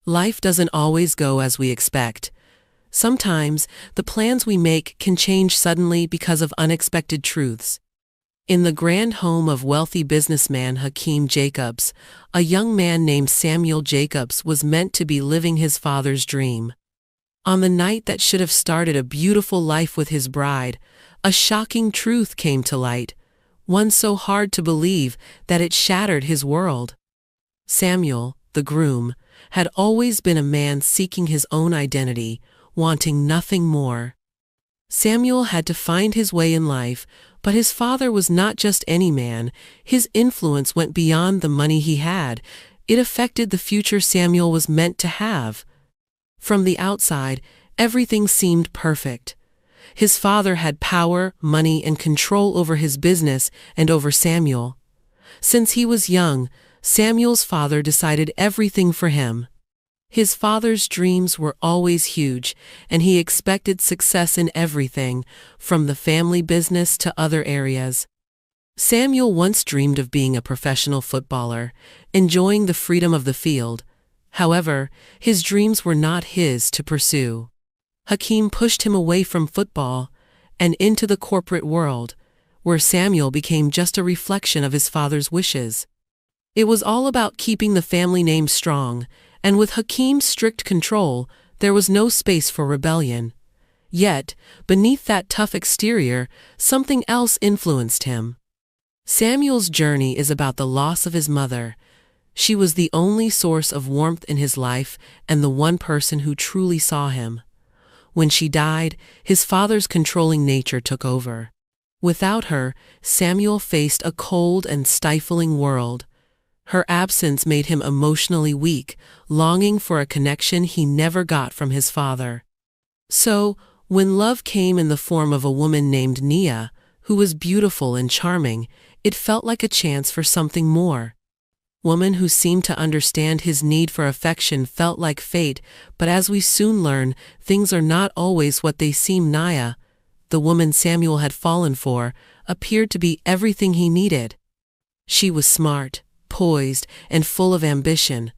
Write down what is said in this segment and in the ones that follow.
Life doesn't always go as we expect. Sometimes, the plans we make can change suddenly because of unexpected truths. In the grand home of wealthy businessman Hakeem Jacobs, a young man named Samuel Jacobs was meant to be living his father's dream. On the night that should have started a beautiful life with his bride, a shocking truth came to light, one so hard to believe that it shattered his world. Samuel, the groom, had always been a man seeking his own identity, wanting nothing more. Samuel had to find his way in life, but his father was not just any man. His influence went beyond the money he had. It affected the future Samuel was meant to have. From the outside, everything seemed perfect. His father had power, money, and control over his business and over Samuel. Since he was young, Samuel's father decided everything for him. His father's dreams were always huge, and he expected success in everything, from the family business to other areas. Samuel once dreamed of being a professional footballer, enjoying the freedom of the field. However, his dreams were not his to pursue. Hakeem pushed him away from football and into the corporate world, where Samuel became just a reflection of his father's wishes. It was all about keeping the family name strong, and with Hakeem's strict control, there was no space for rebellion. Yet, beneath that tough exterior, something else influenced him. Samuel's journey is about the loss of his mother. She was the only source of warmth in his life and the one person who truly saw him. When she died, his father's controlling nature took over. Without her, Samuel faced a cold and stifling world. Her absence made him emotionally weak, longing for a connection he never got from his father. So, when love came in the form of a woman named Nia, who was beautiful and charming, it felt like a chance for something more. Woman who seemed to understand his need for affection felt like fate, but as we soon learn, things are not always what they seem. Nia, the woman Samuel had fallen for, appeared to be everything he needed. She was smart, poised, and full of ambition.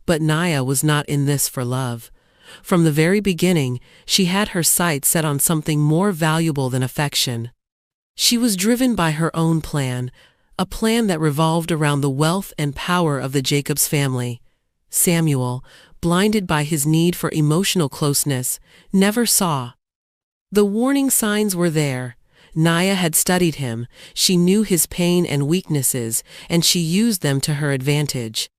But Nia was not in this for love. From the very beginning, she had her sights set on something more valuable than affection. She was driven by her own plan, a plan that revolved around the wealth and power of the Jacobs family. Samuel, blinded by his need for emotional closeness, never saw. The warning signs were there. Nia had studied him, she knew his pain and weaknesses, and she used them to her advantage.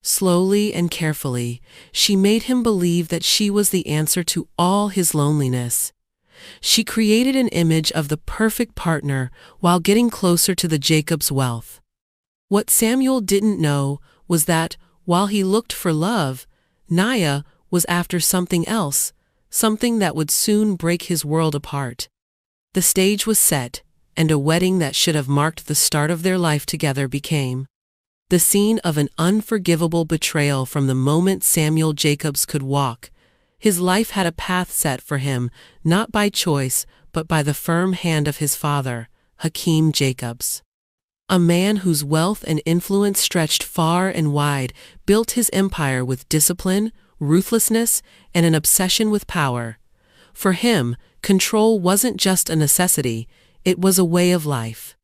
Slowly and carefully, she made him believe that she was the answer to all his loneliness. She created an image of the perfect partner while getting closer to the Jacobs' wealth. What Samuel didn't know was that, while he looked for love, Nia was after something else, something that would soon break his world apart. The stage was set, and a wedding that should have marked the start of their life together became the scene of an unforgivable betrayal. From the moment Samuel Jacobs could walk, his life had a path set for him, not by choice, but by the firm hand of his father, Hakeem Jacobs. A man whose wealth and influence stretched far and wide, built his empire with discipline, ruthlessness, and an obsession with power. For him, control wasn't just a necessity, it was a way of life.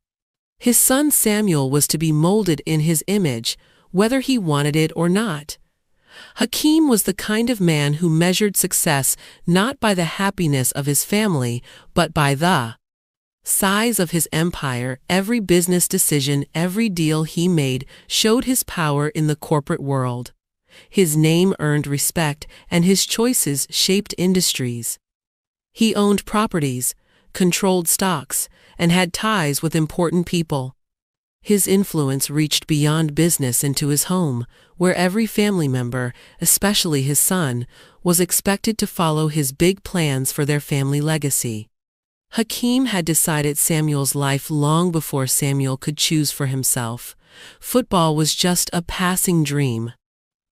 His son Samuel was to be molded in his image, whether he wanted it or not. Hakeem was the kind of man who measured success not by the happiness of his family, but by the size of his empire. Every business decision, every deal he made showed his power in the corporate world. His name earned respect, and his choices shaped industries. He owned properties, controlled stocks, and had ties with important people. His influence reached beyond business into his home, where every family member, especially his son, was expected to follow his big plans for their family legacy. Hakeem had decided Samuel's life long before Samuel could choose for himself. Football was just a passing dream.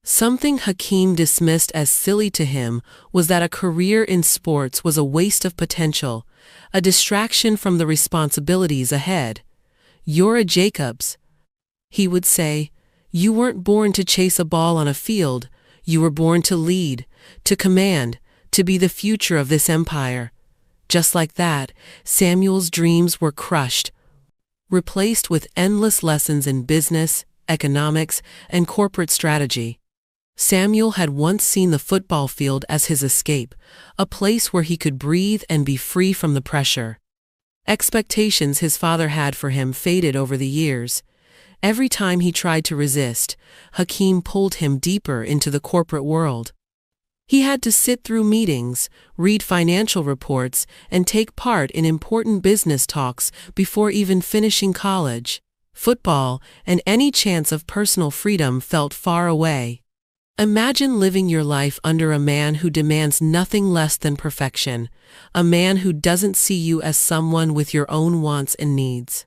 Something Hakeem dismissed as silly to him was that a career in sports was a waste of potential, a distraction from the responsibilities ahead. "You're a Jacobs," he would say. "You weren't born to chase a ball on a field. You were born to lead, to command, to be the future of this empire. Just like that, Samuel's dreams were crushed, replaced with endless lessons in business, economics, and corporate strategy. Samuel had once seen the football field as his escape, a place where he could breathe and be free from the pressure. Expectations his father had for him faded over the years. Every time he tried to resist, Hakeem pulled him deeper into the corporate world. He had to sit through meetings, read financial reports, and take part in important business talks before even finishing college. Football and any chance of personal freedom felt far away. Imagine living your life under a man who demands nothing less than perfection, a man who doesn't see you as someone with your own wants and needs.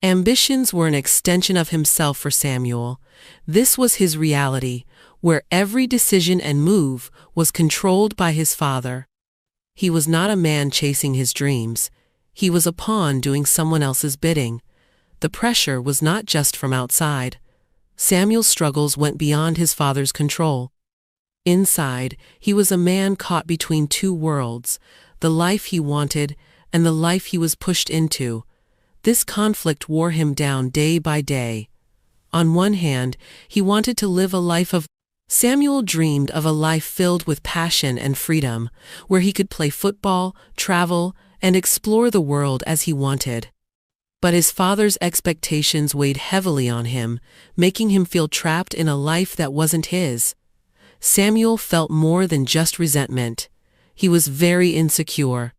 Ambitions were an extension of himself for Samuel. This was his reality, where every decision and move was controlled by his father. He was not a man chasing his dreams. He was a pawn doing someone else's bidding. The pressure was not just from outside. Samuel's struggles went beyond his father's control. Inside, he was a man caught between two worlds, the life he wanted and the life he was pushed into. This conflict wore him down day by day. On one hand, he wanted to live a life of Samuel dreamed of a life filled with passion and freedom, where he could play football, travel, and explore the world as he wanted. But his father's expectations weighed heavily on him, making him feel trapped in a life that wasn't his. Samuel felt more than just resentment. He was very insecure.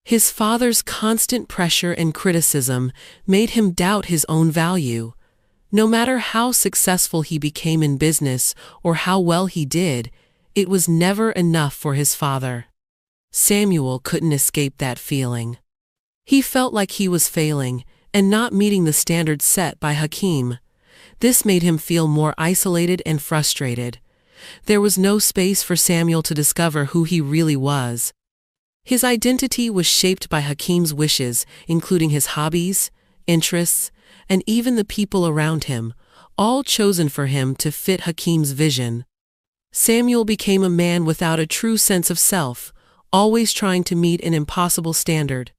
His father's constant pressure and criticism made him doubt his own value. No matter how successful he became in business or how well he did, it was never enough for his father. Samuel couldn't escape that feeling. He felt like he was failing and not meeting the standards set by Hakeem. This made him feel more isolated and frustrated. There was no space for Samuel to discover who he really was. His identity was shaped by Hakeem's wishes, including his hobbies, interests, and even the people around him, all chosen for him to fit Hakeem's vision. Samuel became a man without a true sense of self, always trying to meet an impossible standard.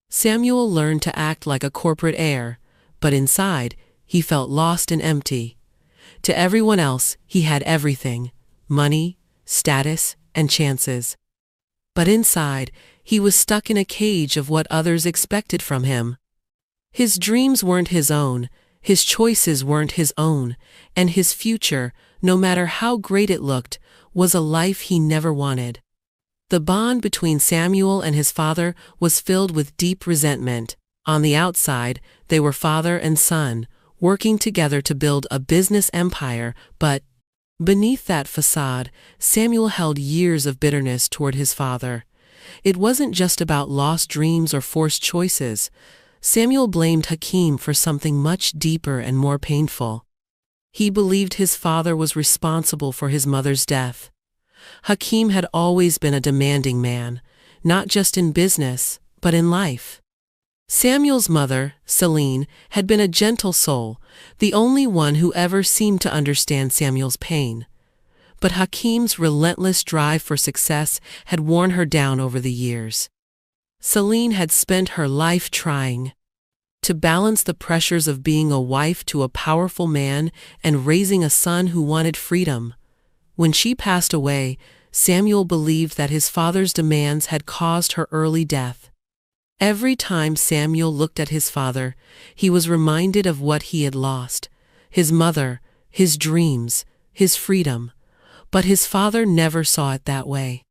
Samuel learned to act like a corporate heir, but inside, he felt lost and empty. To everyone else, he had everything: money, status, and chances. But inside, he was stuck in a cage of what others expected from him. His dreams weren't his own, his choices weren't his own, and his future, no matter how great it looked, was a life he never wanted. The bond between Samuel and his father was filled with deep resentment. On the outside, they were father and son, working together to build a business empire, but beneath that facade, Samuel held years of bitterness toward his father. It wasn't just about lost dreams or forced choices. Samuel blamed Hakeem for something much deeper and more painful. He believed his father was responsible for his mother's death. Hakeem had always been a demanding man, not just in business, but in life. Samuel's mother, Celine, had been a gentle soul, the only one who ever seemed to understand Samuel's pain. But Hakeem's relentless drive for success had worn her down over the years. Celine had spent her life trying to balance the pressures of being a wife to a powerful man and raising a son who wanted freedom. When she passed away, Samuel believed that his father's demands had caused her early death. Every time Samuel looked at his father, he was reminded of what he had lost: his mother, his dreams, his freedom. But his father never saw it that way.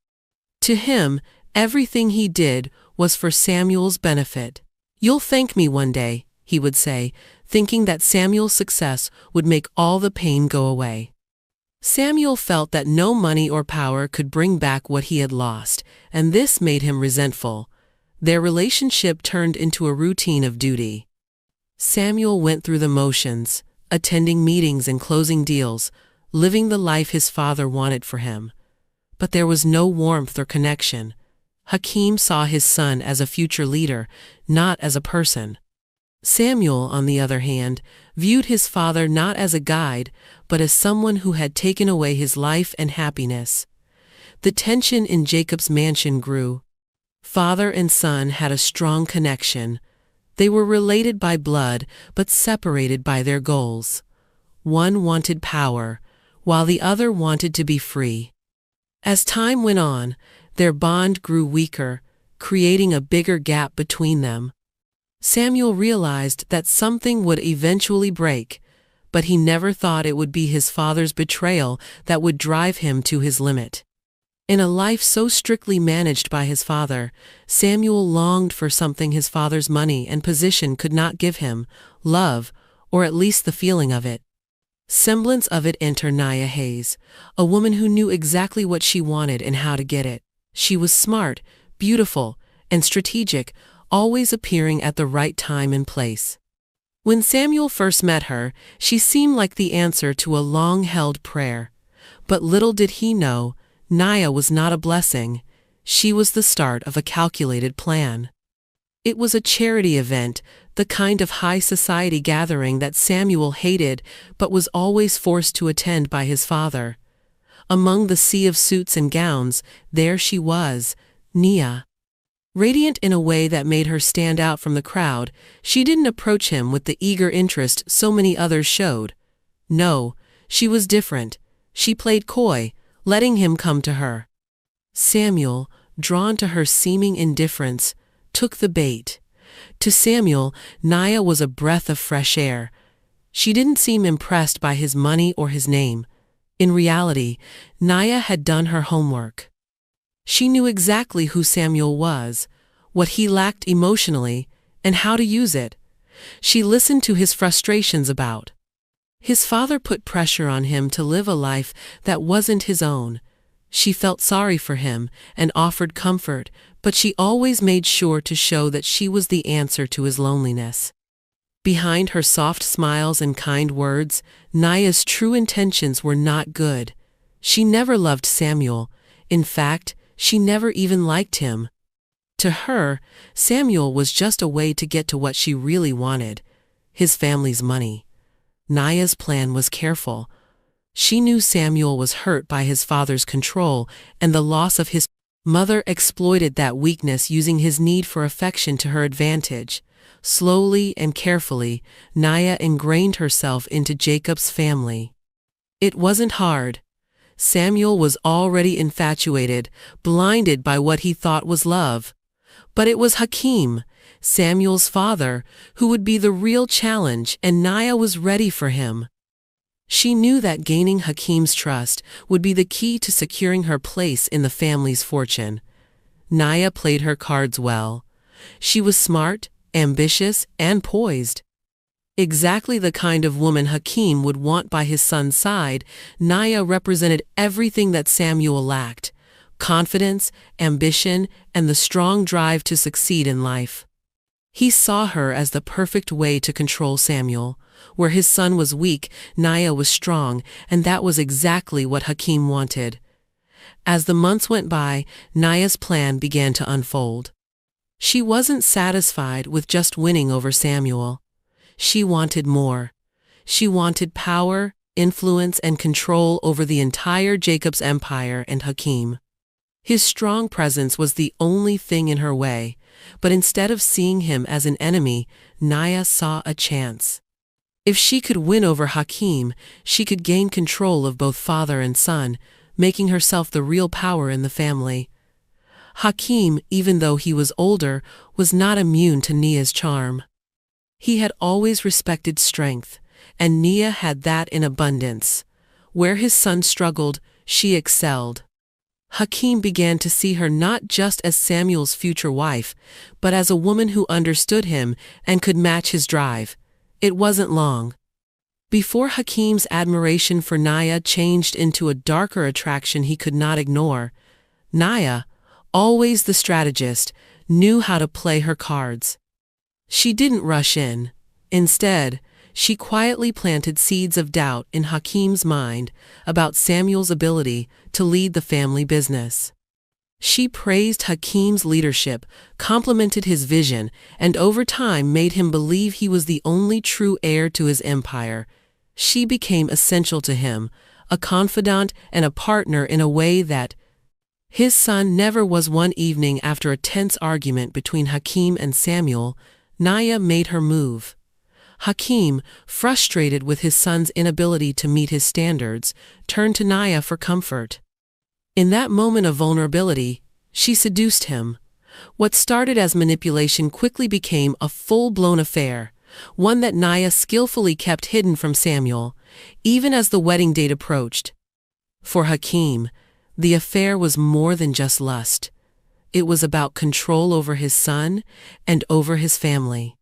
To him, everything he did was for Samuel's benefit. "You'll thank me one day," he would say, thinking that Samuel's success would make all the pain go away. Samuel felt that no money or power could bring back what he had lost, and this made him resentful. Their relationship turned into a routine of duty. Samuel went through the motions, attending meetings and closing deals, living the life his father wanted for him. But there was no warmth or connection. Hakeem saw his son as a future leader, not as a person. Samuel, on the other hand, viewed his father not as a guide, but as someone who had taken away his life and happiness. The tension in Jacob's mansion grew. Father and son had a strong connection. They were related by blood, but separated by their goals. One wanted power, while the other wanted to be free. As time went on, their bond grew weaker, creating a bigger gap between them. Samuel realized that something would eventually break, but he never thought it would be his father's betrayal that would drive him to his limit. In a life so strictly managed by his father, Samuel longed for something his father's money and position could not give him: love, or at least the feeling of it. Semblance of it entered Nia Hayes, a woman who knew exactly what she wanted and how to get it. She was smart, beautiful, and strategic, always appearing at the right time and place. When Samuel first met her, she seemed like the answer to a long-held prayer. But little did he know, Nia was not a blessing. She was the start of a calculated plan. It was a charity event, the kind of high society gathering that Samuel hated but was always forced to attend by his father. Among the sea of suits and gowns, there she was, Nia. Radiant in a way that made her stand out from the crowd, she didn't approach him with the eager interest so many others showed. No, she was different. She played coy, letting him come to her. Samuel, drawn to her seeming indifference, took the bait. To Samuel, Nia was a breath of fresh air. She didn't seem impressed by his money or his name. In reality, Nia had done her homework. She knew exactly who Samuel was, what he lacked emotionally, and how to use it. She listened to his frustrations about his father put pressure on him to live a life that wasn't his own. She felt sorry for him and offered comfort, but she always made sure to show that she was the answer to his loneliness. Behind her soft smiles and kind words, Nia's true intentions were not good. She never loved Samuel. In fact, she never even liked him. To her, Samuel was just a way to get to what she really wanted: his family's money. Nia's plan was careful. She knew Samuel was hurt by his father's control and the loss of his mother exploited that weakness, using his need for affection to her advantage. Slowly and carefully, Nia ingrained herself into Jacob's family. It wasn't hard. Samuel was already infatuated, blinded by what he thought was love. But it was Hakeem, Samuel's father, who would be the real challenge, and Nia was ready for him. She knew that gaining Hakeem's trust would be the key to securing her place in the family's fortune. Nia played her cards well. She was smart, ambitious, and poised. Exactly the kind of woman Hakeem would want by his son's side, Nia represented everything that Samuel lacked: confidence, ambition, and the strong drive to succeed in life. He saw her as the perfect way to control Samuel. Where his son was weak, Nia was strong, and that was exactly what Hakeem wanted. As the months went by, Nia's plan began to unfold. She wasn't satisfied with just winning over Samuel. She wanted more. She wanted power, influence, and control over the entire Jacob's empire and Hakeem. His strong presence was the only thing in her way, but instead of seeing him as an enemy, Nia saw a chance. If she could win over Hakeem, she could gain control of both father and son, making herself the real power in the family. Hakeem, even though he was older, was not immune to Nia's charm. He had always respected strength, and Nia had that in abundance. Where his son struggled, she excelled. Hakeem began to see her not just as Samuel's future wife, but as a woman who understood him and could match his drive. It wasn't long before Hakeem's admiration for Nia changed into a darker attraction he could not ignore. Nia, always the strategist, knew how to play her cards. She didn't rush in. Instead, she quietly planted seeds of doubt in Hakeem's mind about Samuel's ability to lead the family business. She praised Hakim's leadership, complimented his vision, and over time made him believe he was the only true heir to his empire. She became essential to him, a confidant and a partner in a way that his son never was. One evening, after a tense argument between Hakim and Samuel, Naya made her move. Hakim, frustrated with his son's inability to meet his standards, turned to Naya for comfort. In that moment of vulnerability, she seduced him. What started as manipulation quickly became a full-blown affair, one that Naya skillfully kept hidden from Samuel, even as the wedding date approached. For Hakim, the affair was more than just lust. It was about control over his son and over his family.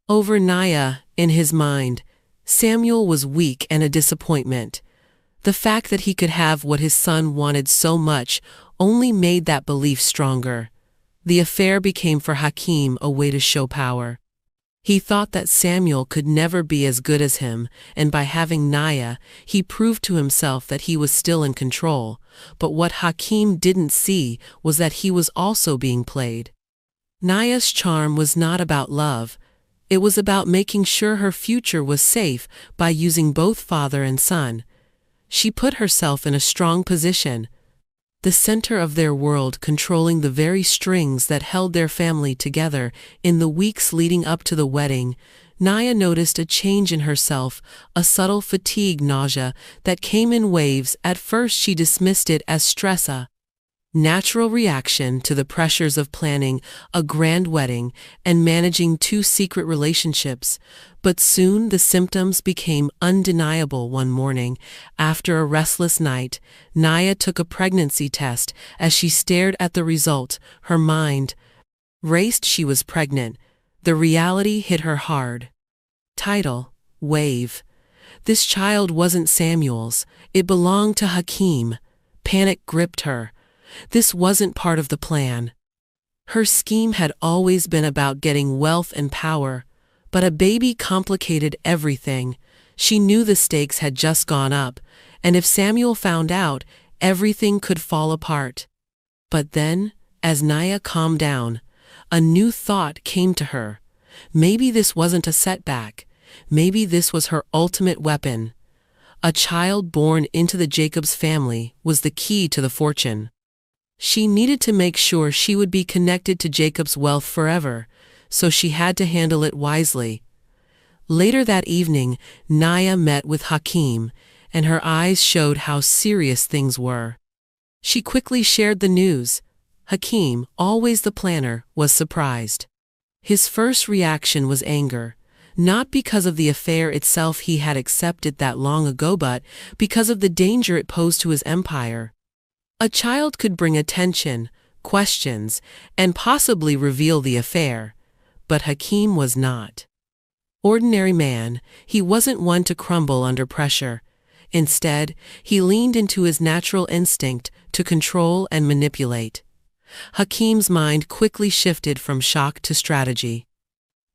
Over Naya, in his mind, Samuel was weak and a disappointment. The fact that he could have what his son wanted so much only made that belief stronger. The affair became for Hakim a way to show power. He thought that Samuel could never be as good as him, and by having Naya, he proved to himself that he was still in control. But what Hakim didn't see was that he was also being played. Naya's charm was not about love. It was about making sure her future was safe by using both father and son. She put herself in a strong position, the center of their world, controlling the very strings that held their family together. In the weeks leading up to the wedding, Naya noticed a change in herself, a subtle fatigue, nausea that came in waves. At first she dismissed it as stress, a natural reaction to the pressures of planning a grand wedding and managing two secret relationships. But soon the symptoms became undeniable. One morning, after a restless night, Naya took a pregnancy test. As she stared at the result, her mind raced. She was pregnant. The reality hit her hard. Title: Wave. This child wasn't Samuel's. It belonged to Hakim. Panic gripped her. This wasn't part of the plan. Her scheme had always been about getting wealth and power, but a baby complicated everything. She knew the stakes had just gone up, and if Samuel found out, everything could fall apart. But then, as Naya calmed down, a new thought came to her. Maybe this wasn't a setback. Maybe this was her ultimate weapon. A child born into the Jacobs family was the key to the fortune. She needed to make sure she would be connected to Jacob's wealth forever, so she had to handle it wisely. Later that evening, Naya met with Hakim, and her eyes showed how serious things were. She quickly shared the news. Hakim, always the planner, was surprised. His first reaction was anger, not because of the affair itself he had accepted that long ago, but because of the danger it posed to his empire. A child could bring attention, questions, and possibly reveal the affair, but Hakim was not. Ordinary man, he wasn't one to crumble under pressure. Instead, he leaned into his natural instinct to control and manipulate. Hakim's mind quickly shifted from shock to strategy.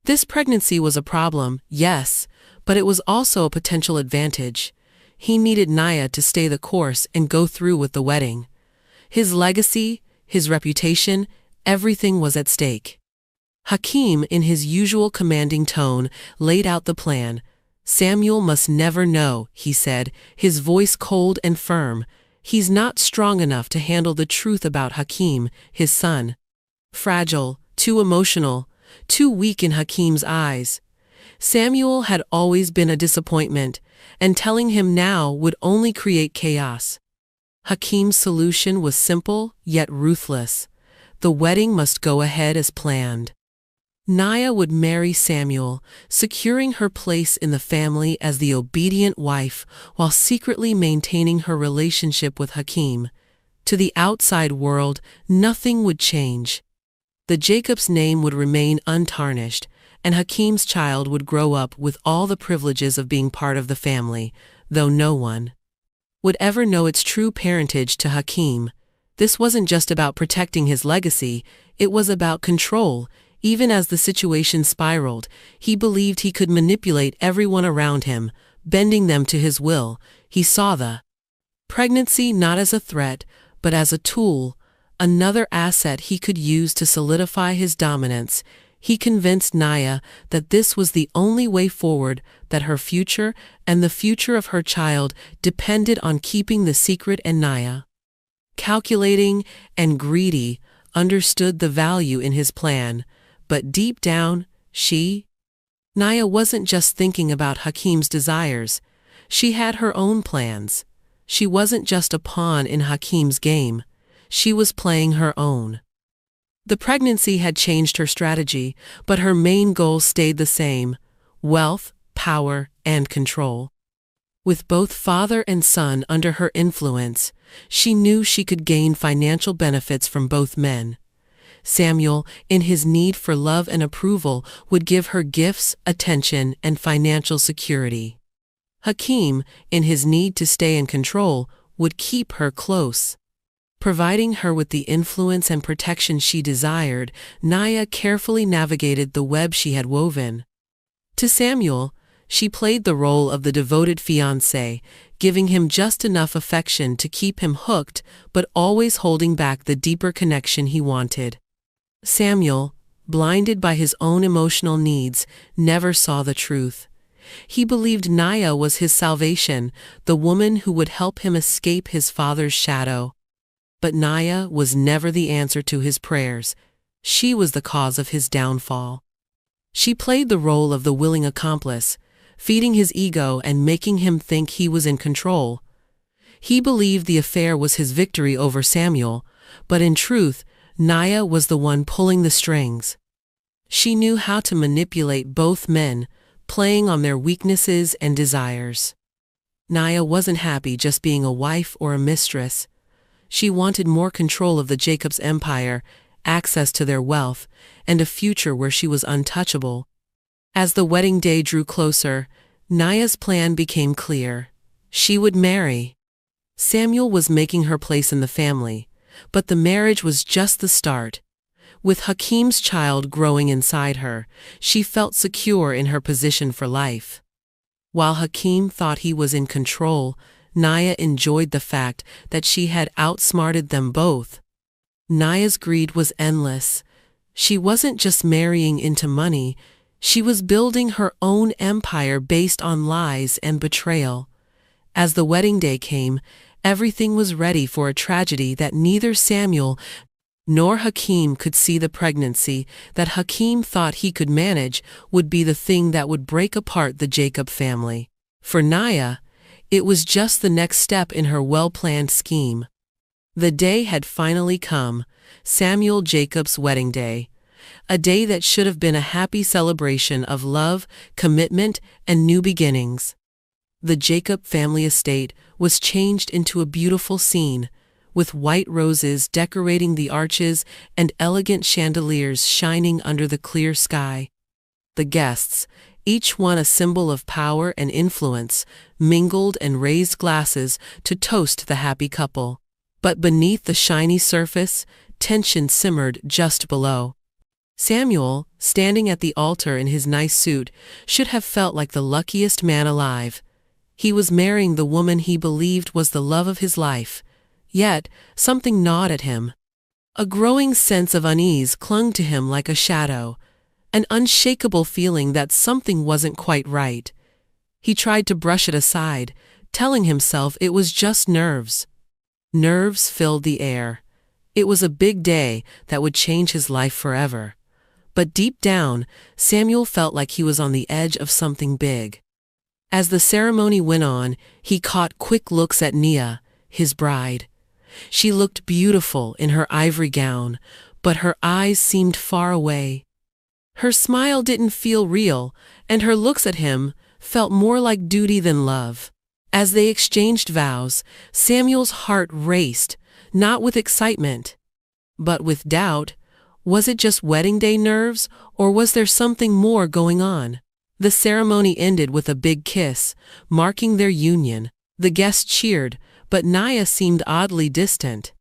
This pregnancy was a problem, yes, but it was also a potential advantage. He needed Naya to stay the course and go through with the wedding. His legacy, his reputation, everything was at stake. Hakim, in his usual commanding tone, laid out the plan. Samuel must never know, he said, his voice cold and firm. He's not strong enough to handle the truth about Hakim, his son. Fragile, too emotional, too weak in Hakim's eyes. Samuel had always been a disappointment, and telling him now would only create chaos. Hakim's solution was simple, yet ruthless. The wedding must go ahead as planned. Naya would marry Samuel, securing her place in the family as the obedient wife while secretly maintaining her relationship with Hakim. To the outside world, nothing would change. The Jacobs' name would remain untarnished, and Hakim's child would grow up with all the privileges of being part of the family, though no one would ever know its true parentage to Hakim. This wasn't just about protecting his legacy, it was about control. Even as the situation spiraled, he believed he could manipulate everyone around him, bending them to his will. He saw the pregnancy not as a threat, but as a tool, Another asset he could use to solidify his dominance. He convinced Naya that this was the only way forward, that her future and the future of her child depended on keeping the secret, and Naya, calculating and greedy, understood the value in his plan, but deep down, Naya wasn't just thinking about Hakim's desires. She had her own plans. She wasn't just a pawn in Hakim's game. She was playing her own. The pregnancy had changed her strategy, but her main goal stayed the same: wealth, power, and control. With both father and son under her influence, she knew she could gain financial benefits from both men. Samuel, in his need for love and approval, would give her gifts, attention, and financial security. Hakim, in his need to stay in control, would keep her close. Providing her with the influence and protection she desired, Naya carefully navigated the web she had woven. To Samuel, she played the role of the devoted fiancé, giving him just enough affection to keep him hooked, but always holding back the deeper connection he wanted. Samuel, blinded by his own emotional needs, never saw the truth. He believed Naya was his salvation, the woman who would help him escape his father's shadow. But Naya was never the answer to his prayers. She was the cause of his downfall. She played the role of the willing accomplice, feeding his ego and making him think he was in control. He believed the affair was his victory over Samuel, but in truth, Naya was the one pulling the strings. She knew how to manipulate both men, playing on their weaknesses and desires. Naya wasn't happy just being a wife or a mistress. She wanted more control of the Jacobs empire, access to their wealth, and a future where she was untouchable. As the wedding day drew closer, Naya's plan became clear. She would marry. Samuel was making her place in the family, but the marriage was just the start. With Hakim's child growing inside her, she felt secure in her position for life. While Hakim thought he was in control, Naya enjoyed the fact that she had outsmarted them both. Naya's greed was endless. She wasn't just marrying into money, she was building her own empire based on lies and betrayal. As the wedding day came, everything was ready for a tragedy that neither Samuel nor Hakim could see. The pregnancy that Hakim thought he could manage would be the thing that would break apart the Jacob family. For Naya, it was just the next step in her well-planned scheme. The day had finally come, Samuel Jacob's wedding day. A day that should have been a happy celebration of love, commitment, and new beginnings. The Jacob family estate was changed into a beautiful scene, with white roses decorating the arches and elegant chandeliers shining under the clear sky. The guests, each one a symbol of power and influence, mingled and raised glasses to toast the happy couple. But beneath the shiny surface, tension simmered just below. Samuel, standing at the altar in his nice suit, should have felt like the luckiest man alive. He was marrying the woman he believed was the love of his life. Yet, something gnawed at him. A growing sense of unease clung to him like a shadow, an unshakable feeling that something wasn't quite right. He tried to brush it aside, telling himself it was just nerves. Nerves filled the air. It was a big day that would change his life forever. But deep down, Samuel felt like he was on the edge of something big. As the ceremony went on, he caught quick looks at Nia, his bride. She looked beautiful in her ivory gown, but her eyes seemed far away. Her smile didn't feel real, and her looks at him felt more like duty than love. As they exchanged vows, Samuel's heart raced, not with excitement, but with doubt. Was it just wedding day nerves, or was there something more going on? The ceremony ended with a big kiss, marking their union. The guests cheered, but Naya seemed oddly distant.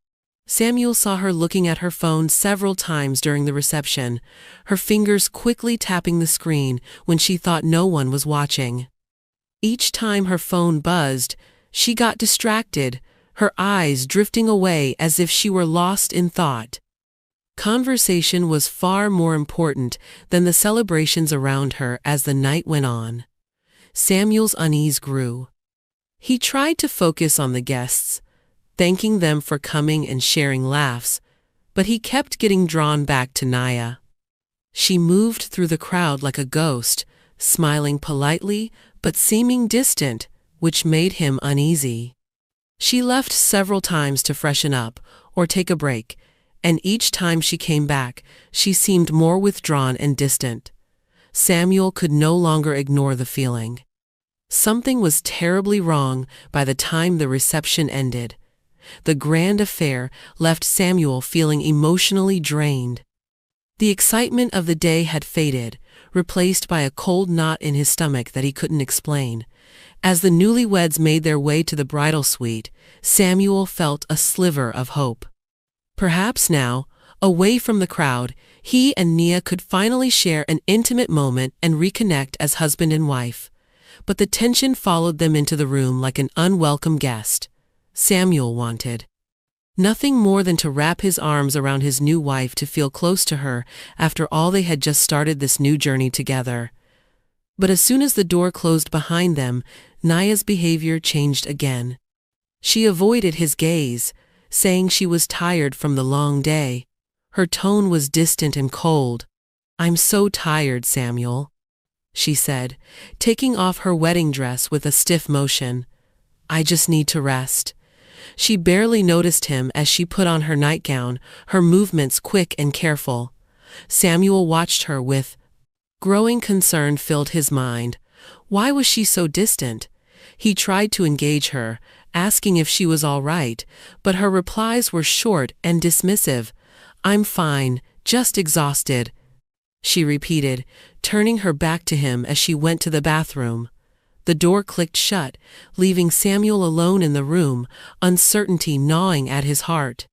Samuel saw her looking at her phone several times during the reception, her fingers quickly tapping the screen when she thought no one was watching. Each time her phone buzzed, she got distracted, her eyes drifting away as if she were lost in thought. Conversation was far more important than the celebrations around her as the night went on. Samuel's unease grew. He tried to focus on the guests, thanking them for coming and sharing laughs, but he kept getting drawn back to Naya. She moved through the crowd like a ghost, smiling politely but seeming distant, which made him uneasy. She left several times to freshen up or take a break, and each time she came back, she seemed more withdrawn and distant. Samuel could no longer ignore the feeling. Something was terribly wrong by the time the reception ended. The grand affair left Samuel feeling emotionally drained. The excitement of the day had faded, replaced by a cold knot in his stomach that he couldn't explain. As the newlyweds made their way to the bridal suite, Samuel felt a sliver of hope. Perhaps now, away from the crowd, he and Nia could finally share an intimate moment and reconnect as husband and wife. But the tension followed them into the room like an unwelcome guest. Samuel wanted nothing more than to wrap his arms around his new wife, to feel close to her after all they had just started this new journey together. But as soon as the door closed behind them, Naya's behavior changed again. She avoided his gaze, saying she was tired from the long day. Her tone was distant and cold. "I'm so tired, Samuel," she said, taking off her wedding dress with a stiff motion. "I just need to rest." She barely noticed him as she put on her nightgown, her movements quick and careful. Samuel watched her with growing concern filled his mind. Why was she so distant? He tried to engage her, asking if she was all right, but her replies were short and dismissive. "I'm fine, just exhausted," she repeated, turning her back to him as she went to the bathroom. The door clicked shut, leaving Samuel alone in the room, uncertainty gnawing at his heart.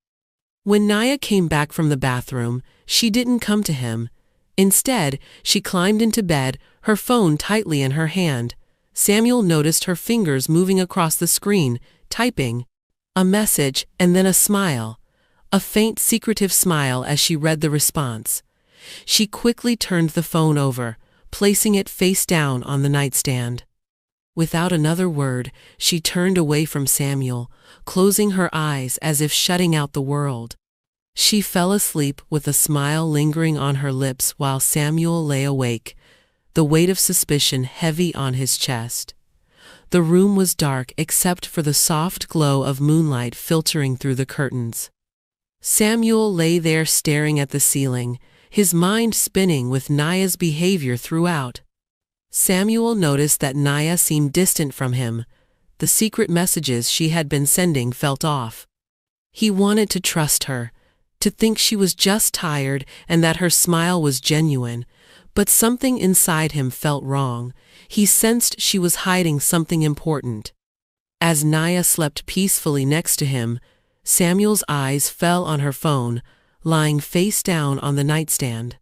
When Naya came back from the bathroom, she didn't come to him. Instead, she climbed into bed, her phone tightly in her hand. Samuel noticed her fingers moving across the screen, typing a message and then a smile, a faint secretive smile as she read the response. She quickly turned the phone over, placing it face down on the nightstand. Without another word, she turned away from Samuel, closing her eyes as if shutting out the world. She fell asleep with a smile lingering on her lips while Samuel lay awake, the weight of suspicion heavy on his chest. The room was dark except for the soft glow of moonlight filtering through the curtains. Samuel lay there staring at the ceiling, his mind spinning with Naya's behavior throughout. Samuel noticed that Naya seemed distant from him. The secret messages she had been sending felt off. He wanted to trust her, to think she was just tired and that her smile was genuine, but something inside him felt wrong. He sensed she was hiding something important. As Naya slept peacefully next to him, Samuel's eyes fell on her phone, lying face down on the nightstand.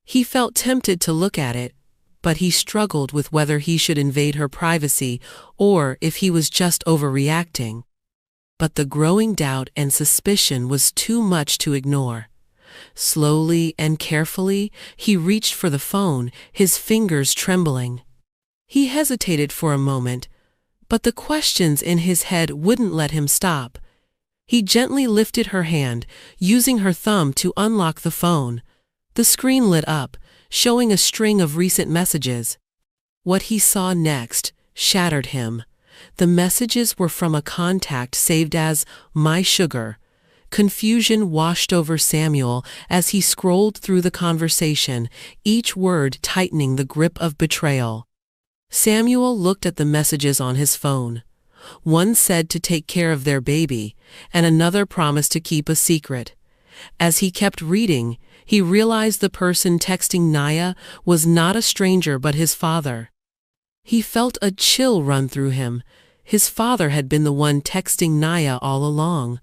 He felt tempted to look at it, but he struggled with whether he should invade her privacy or if he was just overreacting. But the growing doubt and suspicion was too much to ignore. Slowly and carefully, he reached for the phone, his fingers trembling. He hesitated for a moment, but the questions in his head wouldn't let him stop. He gently lifted her hand, using her thumb to unlock the phone. The screen lit up, showing a string of recent messages. What he saw next shattered him. The messages were from a contact saved as "My Sugar." Confusion washed over Samuel as he scrolled through the conversation, each word tightening the grip of betrayal. Samuel looked at the messages on his phone. One said to take care of their baby, and another promised to keep a secret. As he kept reading, he realized the person texting Naya was not a stranger but his father. He felt a chill run through him. His father had been the one texting Naya all along.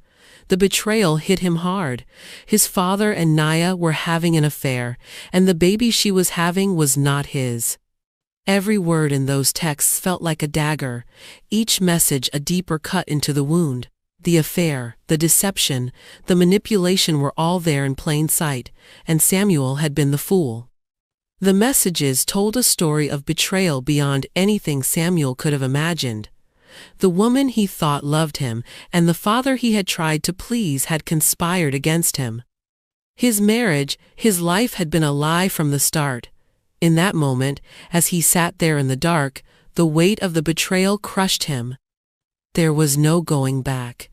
The betrayal hit him hard. His father and Naya were having an affair, and the baby she was having was not his. Every word in those texts felt like a dagger, each message a deeper cut into the wound. The affair, the deception, the manipulation were all there in plain sight, and Samuel had been the fool. The messages told a story of betrayal beyond anything Samuel could have imagined. The woman he thought loved him and the father he had tried to please had conspired against him. His marriage, his life had been a lie from the start. In that moment, as he sat there in the dark, the weight of the betrayal crushed him. There was no going back.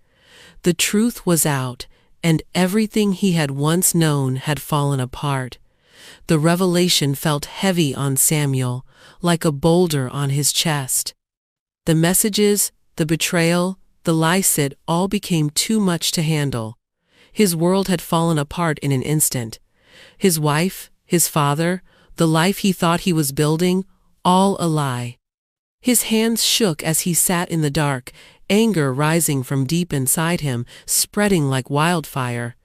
The truth was out, and everything he had once known had fallen apart. The revelation felt heavy on Samuel, like a boulder on his chest. The messages, the betrayal, the lies, it all became too much to handle. His world had fallen apart in an instant. His wife, his father, the life he thought he was building, all a lie. His hands shook as he sat in the dark, anger rising from deep inside him, spreading like wildfire.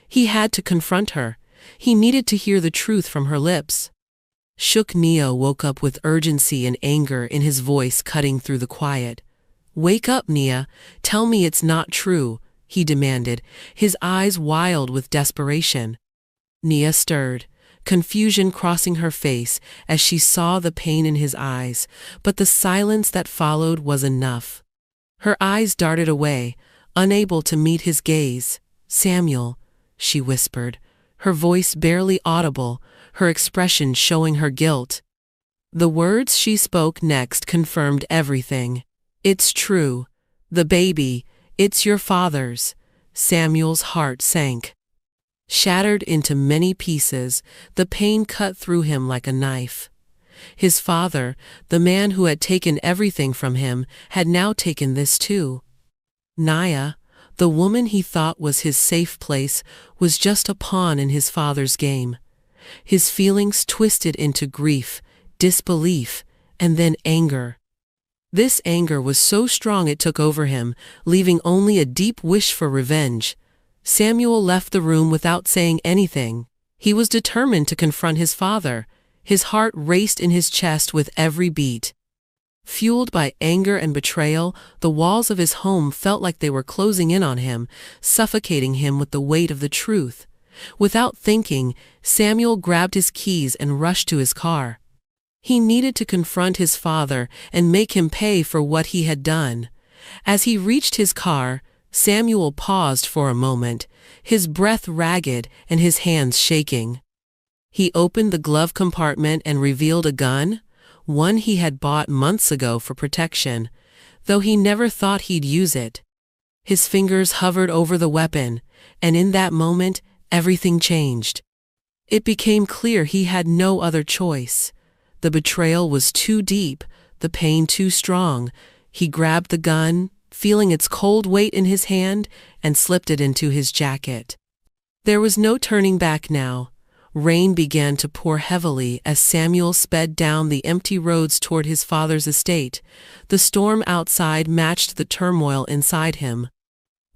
He had to confront her. He needed to hear the truth from her lips. Shook Neo woke up with urgency and anger in his voice cutting through the quiet. "Wake up, Nia. Tell me it's not true," he demanded, his eyes wild with desperation. Nia stirred, confusion crossing her face as she saw the pain in his eyes, but the silence that followed was enough. Her eyes darted away, unable to meet his gaze. "Samuel," she whispered, her voice barely audible, her expression showing her guilt. The words she spoke next confirmed everything. "It's true. The baby, it's your father's." Samuel's heart sank. Shattered into many pieces, the pain cut through him like a knife. His father, the man who had taken everything from him, had now taken this too. Nia, the woman he thought was his safe place, was just a pawn in his father's game. His feelings twisted into grief, disbelief, and then anger. This anger was so strong it took over him, leaving only a deep wish for revenge. Samuel left the room without saying anything. He was determined to confront his father. His heart raced in his chest with every beat. Fueled by anger and betrayal, the walls of his home felt like they were closing in on him, suffocating him with the weight of the truth. Without thinking, Samuel grabbed his keys and rushed to his car. He needed to confront his father and make him pay for what he had done. As he reached his car, Samuel paused for a moment, his breath ragged and his hands shaking. He opened the glove compartment and revealed a gun, one he had bought months ago for protection, though he never thought he'd use it. His fingers hovered over the weapon, and in that moment, everything changed. It became clear he had no other choice. The betrayal was too deep, the pain too strong. He grabbed the gun, feeling its cold weight in his hand, and slipped it into his jacket. There was no turning back now. Rain began to pour heavily as Samuel sped down the empty roads toward his father's estate. The storm outside matched the turmoil inside him.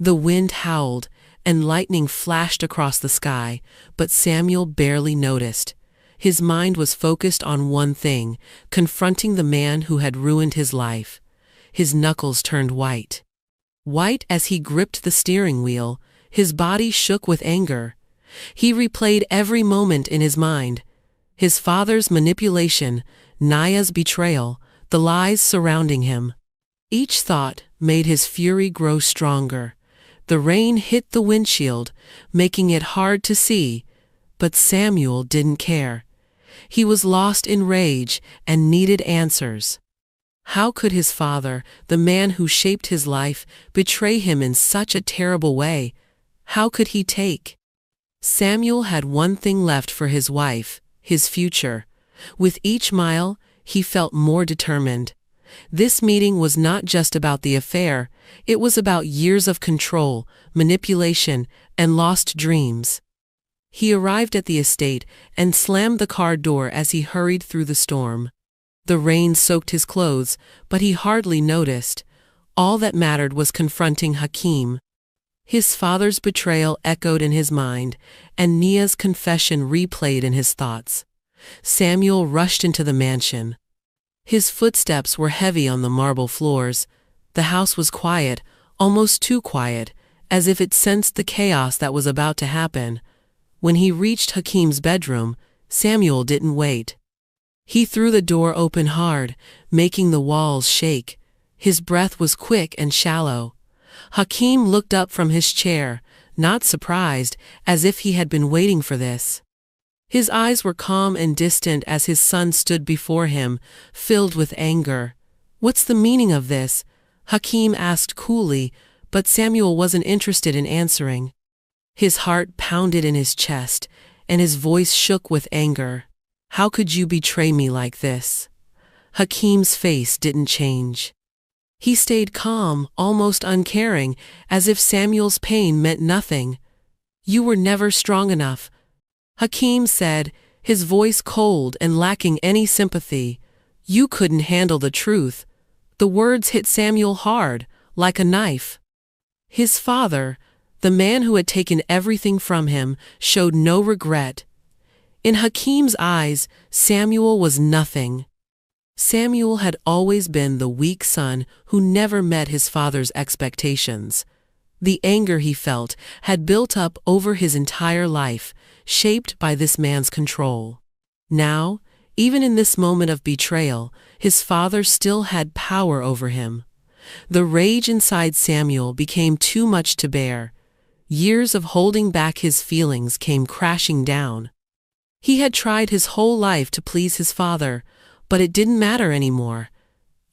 The wind howled, and lightning flashed across the sky, but Samuel barely noticed. His mind was focused on one thing, confronting the man who had ruined his life. His knuckles turned white. White as he gripped the steering wheel, his body shook with anger. He replayed every moment in his mind. His father's manipulation, Nia's betrayal, the lies surrounding him. Each thought made his fury grow stronger. The rain hit the windshield, making it hard to see, but Samuel didn't care. He was lost in rage and needed answers. How could his father, the man who shaped his life, betray him in such a terrible way? How could he take? Samuel had one thing left for his wife, his future. With each mile, he felt more determined. This meeting was not just about the affair, it was about years of control, manipulation, and lost dreams. He arrived at the estate and slammed the car door as he hurried through the storm. The rain soaked his clothes, but he hardly noticed. All that mattered was confronting Hakeem. His father's betrayal echoed in his mind, and Nia's confession replayed in his thoughts. Samuel rushed into the mansion. His footsteps were heavy on the marble floors. The house was quiet, almost too quiet, as if it sensed the chaos that was about to happen. When he reached Hakim's bedroom, Samuel didn't wait. He threw the door open hard, making the walls shake. His breath was quick and shallow. Hakim looked up from his chair, not surprised, as if he had been waiting for this. His eyes were calm and distant as his son stood before him, filled with anger. "What's the meaning of this?" Hakim asked coolly, but Samuel wasn't interested in answering. His heart pounded in his chest, and his voice shook with anger. "How could you betray me like this?" Hakim's face didn't change. He stayed calm, almost uncaring, as if Samuel's pain meant nothing. "You were never strong enough," Hakim said, his voice cold and lacking any sympathy. "You couldn't handle the truth." The words hit Samuel hard, like a knife. His father, the man who had taken everything from him, showed no regret. In Hakim's eyes, Samuel was nothing. Samuel had always been the weak son who never met his father's expectations. The anger he felt had built up over his entire life, shaped by this man's control. Now, even in this moment of betrayal, his father still had power over him. The rage inside Samuel became too much to bear. Years of holding back his feelings came crashing down. He had tried his whole life to please his father, but it didn't matter anymore.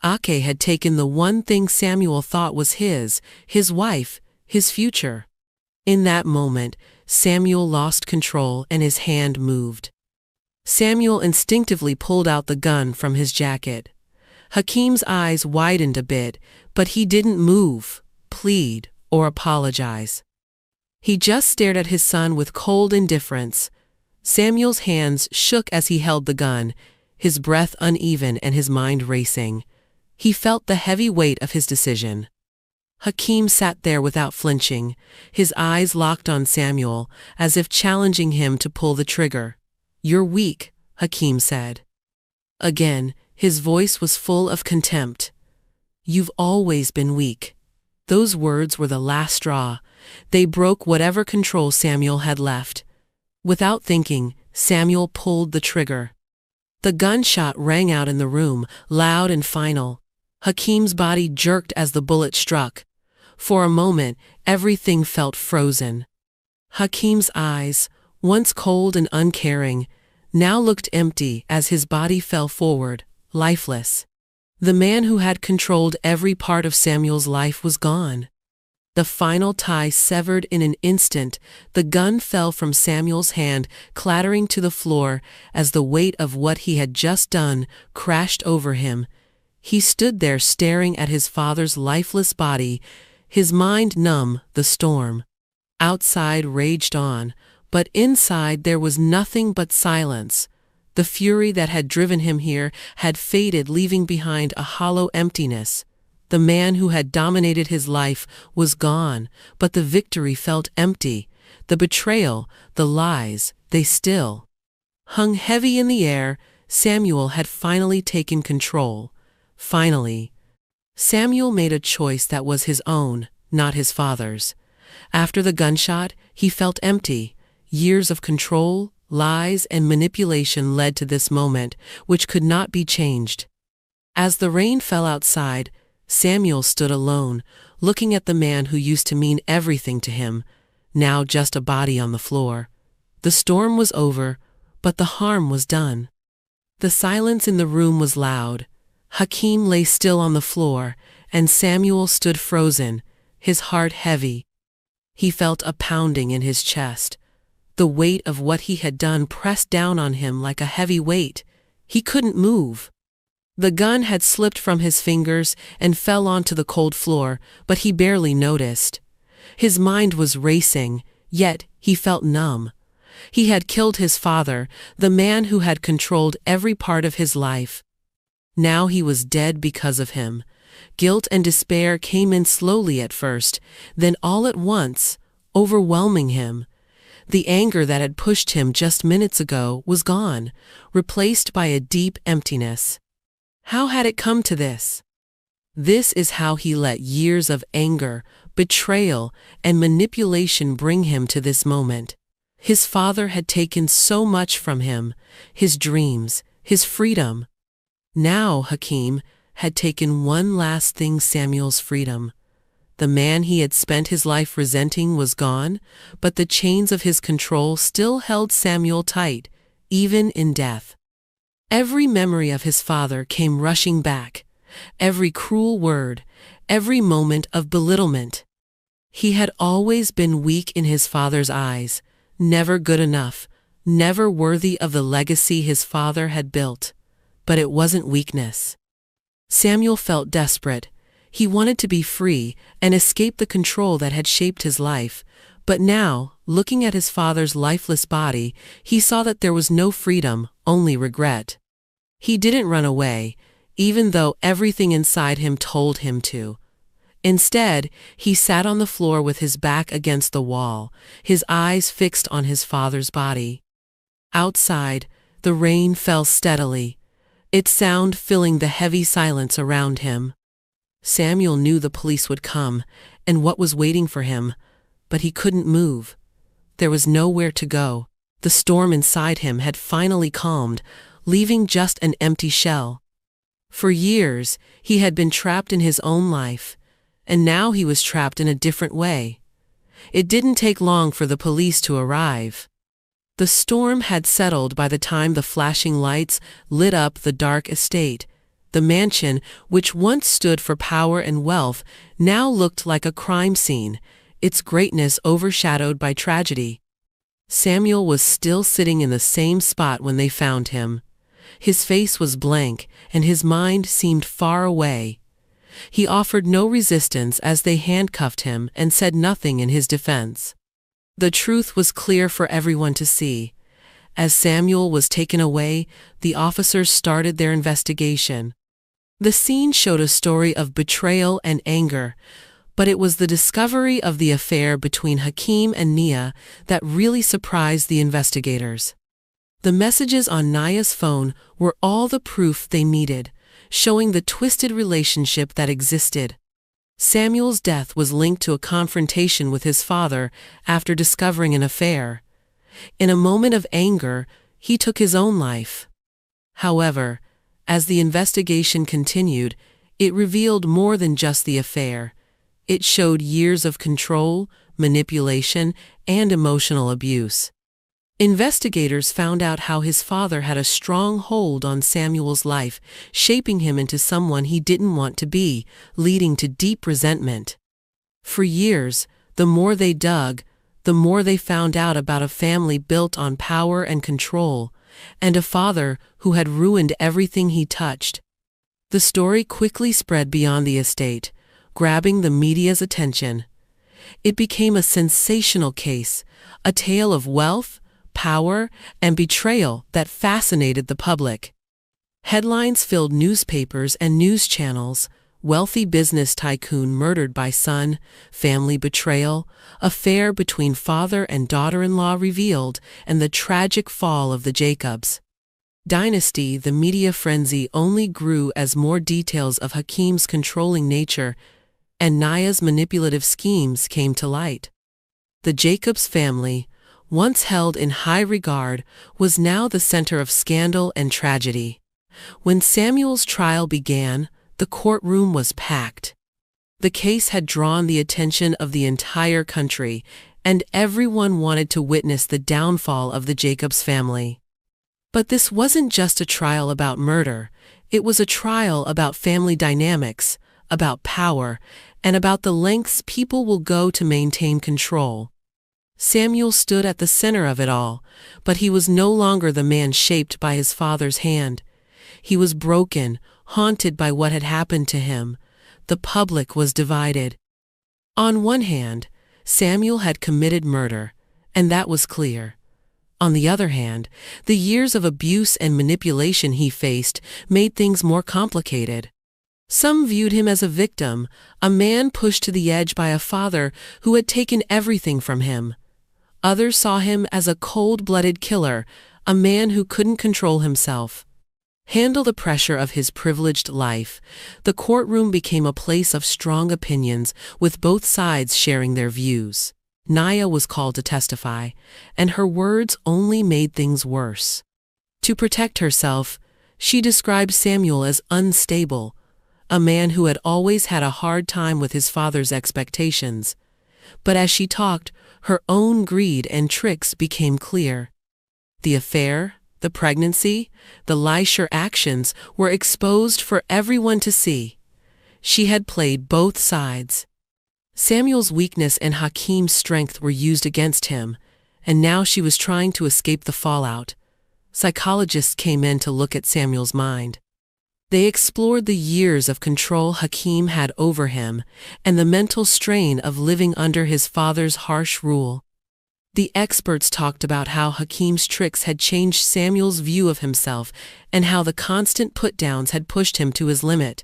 Ake had taken the one thing Samuel thought was his wife, his future. In that moment, Samuel lost control and his hand moved. Samuel instinctively pulled out the gun from his jacket. Hakim's eyes widened a bit, but he didn't move, plead, or apologize. He just stared at his son with cold indifference. Samuel's hands shook as he held the gun, his breath uneven and his mind racing. He felt the heavy weight of his decision. Hakim sat there without flinching, his eyes locked on Samuel, as if challenging him to pull the trigger. "You're weak," Hakim said. Again, his voice was full of contempt. "You've always been weak." Those words were the last straw. They broke whatever control Samuel had left. Without thinking, Samuel pulled the trigger. The gunshot rang out in the room, loud and final. Hakim's body jerked as the bullet struck. For a moment, everything felt frozen. Hakim's eyes, once cold and uncaring, now looked empty as his body fell forward, lifeless. The man who had controlled every part of Samuel's life was gone. The final tie severed in an instant, the gun fell from Samuel's hand, clattering to the floor as the weight of what he had just done crashed over him. He stood there staring at his father's lifeless body, his mind numb. The storm outside raged on, but inside there was nothing but silence. The fury that had driven him here had faded, leaving behind a hollow emptiness. The man who had dominated his life was gone, but the victory felt empty. The betrayal, the lies, they still hung heavy in the air. Samuel had finally taken control. Finally. Samuel made a choice that was his own, not his father's. After the gunshot, he felt empty. Years of control, lies, and manipulation led to this moment, which could not be changed. As the rain fell outside, Samuel stood alone, looking at the man who used to mean everything to him, now just a body on the floor. The storm was over, but the harm was done. The silence in the room was loud. Hakim lay still on the floor, and Samuel stood frozen, his heart heavy. He felt a pounding in his chest. The weight of what he had done pressed down on him like a heavy weight. He couldn't move. The gun had slipped from his fingers and fell onto the cold floor, but he barely noticed. His mind was racing, yet he felt numb. He had killed his father, the man who had controlled every part of his life. Now he was dead because of him. Guilt and despair came in slowly at first, then all at once, overwhelming him. The anger that had pushed him just minutes ago was gone, replaced by a deep emptiness. How had it come to this? This is how he let years of anger, betrayal, and manipulation bring him to this moment. His father had taken so much from him, his dreams, his freedom. Now Hakeem had taken one last thing: Samuel's freedom. The man he had spent his life resenting was gone, but the chains of his control still held Samuel tight, even in death. Every memory of his father came rushing back, every cruel word, every moment of belittlement. He had always been weak in his father's eyes, never good enough, never worthy of the legacy his father had built. But it wasn't weakness. Samuel felt desperate. He wanted to be free and escape the control that had shaped his life. But now, looking at his father's lifeless body, he saw that there was no freedom, only regret. He didn't run away, even though everything inside him told him to. Instead, he sat on the floor with his back against the wall, his eyes fixed on his father's body. Outside, the rain fell steadily, its sound filling the heavy silence around him. Samuel knew the police would come, and what was waiting for him, but he couldn't move. There was nowhere to go. The storm inside him had finally calmed, leaving just an empty shell. For years, he had been trapped in his own life, and now he was trapped in a different way. It didn't take long for the police to arrive. The storm had settled by the time the flashing lights lit up the dark estate. The mansion, which once stood for power and wealth, now looked like a crime scene, its greatness overshadowed by tragedy. Samuel was still sitting in the same spot when they found him. His face was blank, and his mind seemed far away. He offered no resistance as they handcuffed him and said nothing in his defense. The truth was clear for everyone to see. As Samuel was taken away, the officers started their investigation. The scene showed a story of betrayal and anger, but it was the discovery of the affair between Hakeem and Nia that really surprised the investigators. The messages on Nia's phone were all the proof they needed, showing the twisted relationship that existed. Samuel's death was linked to a confrontation with his father after discovering an affair. In a moment of anger, he took his own life. However, as the investigation continued, it revealed more than just the affair. It showed years of control, manipulation, and emotional abuse. Investigators found out how his father had a strong hold on Samuel's life, shaping him into someone he didn't want to be, leading to deep resentment. For years, the more they dug, the more they found out about a family built on power and control, and a father who had ruined everything he touched. The story quickly spread beyond the estate, grabbing the media's attention. It became a sensational case, a tale of wealth, power, and betrayal that fascinated the public. Headlines filled newspapers and news channels: wealthy business tycoon murdered by son, family betrayal, affair between father and daughter-in-law revealed, and the tragic fall of the Jacobs dynasty. The media frenzy only grew as more details of Hakeem's controlling nature and Nia's manipulative schemes came to light. The Jacobs family, once held in high regard, was now the center of scandal and tragedy. When Samuel's trial began, the courtroom was packed. The case had drawn the attention of the entire country, and everyone wanted to witness the downfall of the Jacobs family. But this wasn't just a trial about murder. It was a trial about family dynamics, about power, and about the lengths people will go to maintain control. Samuel stood at the center of it all, but he was no longer the man shaped by his father's hand. He was broken, haunted by what had happened to him. The public was divided. On one hand, Samuel had committed murder, and that was clear. On the other hand, the years of abuse and manipulation he faced made things more complicated. Some viewed him as a victim, a man pushed to the edge by a father who had taken everything from him. Others saw him as a cold-blooded killer, a man who couldn't control himself. handle the pressure of his privileged life, the courtroom became a place of strong opinions, with both sides sharing their views. Naya was called to testify, and her words only made things worse. To protect herself, she described Samuel as unstable, a man who had always had a hard time with his father's expectations. But as she talked, her own greed and tricks became clear. The affair, the pregnancy, the leisure actions were exposed for everyone to see. She had played both sides. Samuel's weakness and Hakim's strength were used against him, and now she was trying to escape the fallout. Psychologists came in to look at Samuel's mind. They explored the years of control Hakim had over him and the mental strain of living under his father's harsh rule. The experts talked about how Hakim's tricks had changed Samuel's view of himself and how the constant put-downs had pushed him to his limit.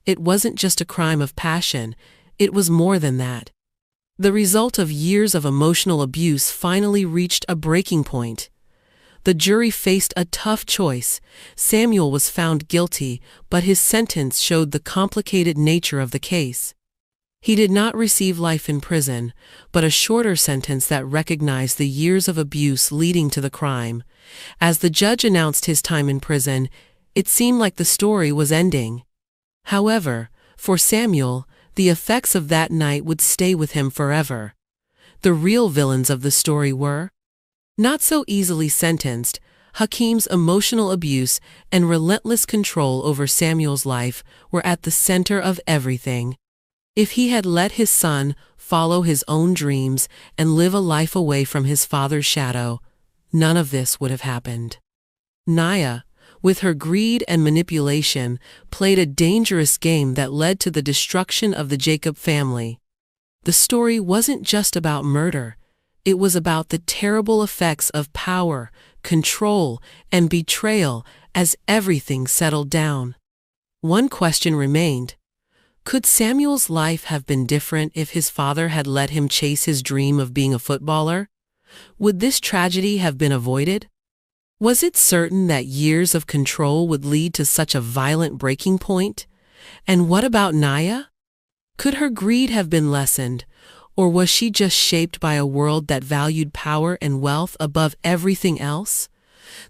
It wasn't just a crime of passion, it was more than that. The result of years of emotional abuse finally reached a breaking point. The jury faced a tough choice. Samuel was found guilty, but his sentence showed the complicated nature of the case. He did not receive life in prison, but a shorter sentence that recognized the years of abuse leading to the crime. As the judge announced his time in prison, it seemed like the story was ending. However, for Samuel, the effects of that night would stay with him forever. The real villains of the story were not so easily sentenced. Hakim's emotional abuse and relentless control over Samuel's life were at the center of everything. If he had let his son follow his own dreams and live a life away from his father's shadow, none of this would have happened. Naya, with her greed and manipulation, played a dangerous game that led to the destruction of the Jacob family. The story wasn't just about murder. It was about the terrible effects of power, control, and betrayal as everything settled down. One question remained. Could Samuel's life have been different if his father had let him chase his dream of being a footballer? Would this tragedy have been avoided? Was it certain that years of control would lead to such a violent breaking point? And what about Naya? Could her greed have been lessened, or was she just shaped by a world that valued power and wealth above everything else?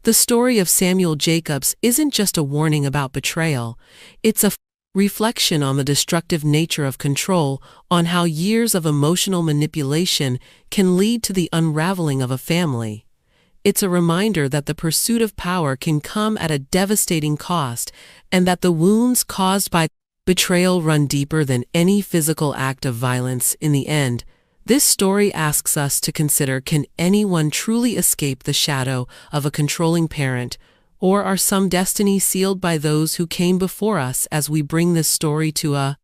The story of Samuel Jacobs isn't just a warning about betrayal, it's a reflection on the destructive nature of control, on how years of emotional manipulation can lead to the unraveling of a family. It's a reminder that the pursuit of power can come at a devastating cost, and that the wounds caused by betrayal run deeper than any physical act of violence. In the end, this story asks us to consider, can anyone truly escape the shadow of a controlling parent, or are some destinies sealed by those who came before us? As we bring this story to a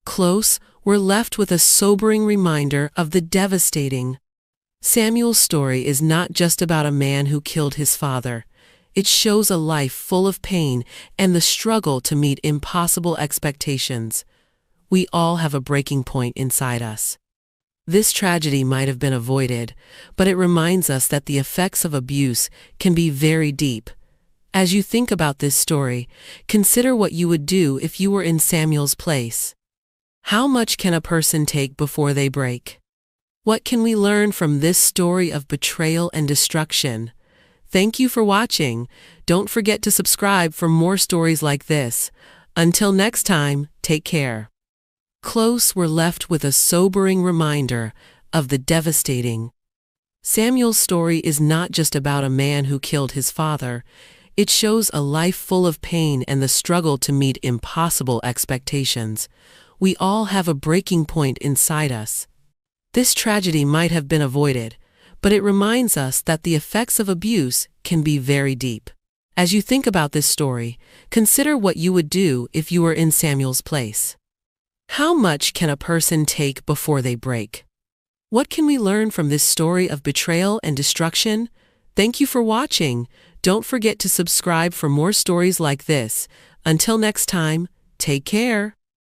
close, we're left with a sobering reminder of the devastating. Samuel's story is not just about a man who killed his father. It shows a life full of pain and the struggle to meet impossible expectations. We all have a breaking point inside us. This tragedy might have been avoided, but it reminds us that the effects of abuse can be very deep. As you think about this story, consider what you would do if you were in Samuel's place. How much can a person take before they break? What can we learn from this story of betrayal and destruction? Thank you for watching. Don't forget to subscribe for more stories like this. Until next time, take care. Close, we're left with a sobering reminder of the devastating. Samuel's story is not just about a man who killed his father. It shows a life full of pain and the struggle to meet impossible expectations. We all have a breaking point inside us. This tragedy might have been avoided, but it reminds us that the effects of abuse can be very deep. As you think about this story, consider what you would do if you were in Samuel's place. How much can a person take before they break? What can we learn from this story of betrayal and destruction? Thank you for watching. Don't forget to subscribe for more stories like this. Until next time, take care.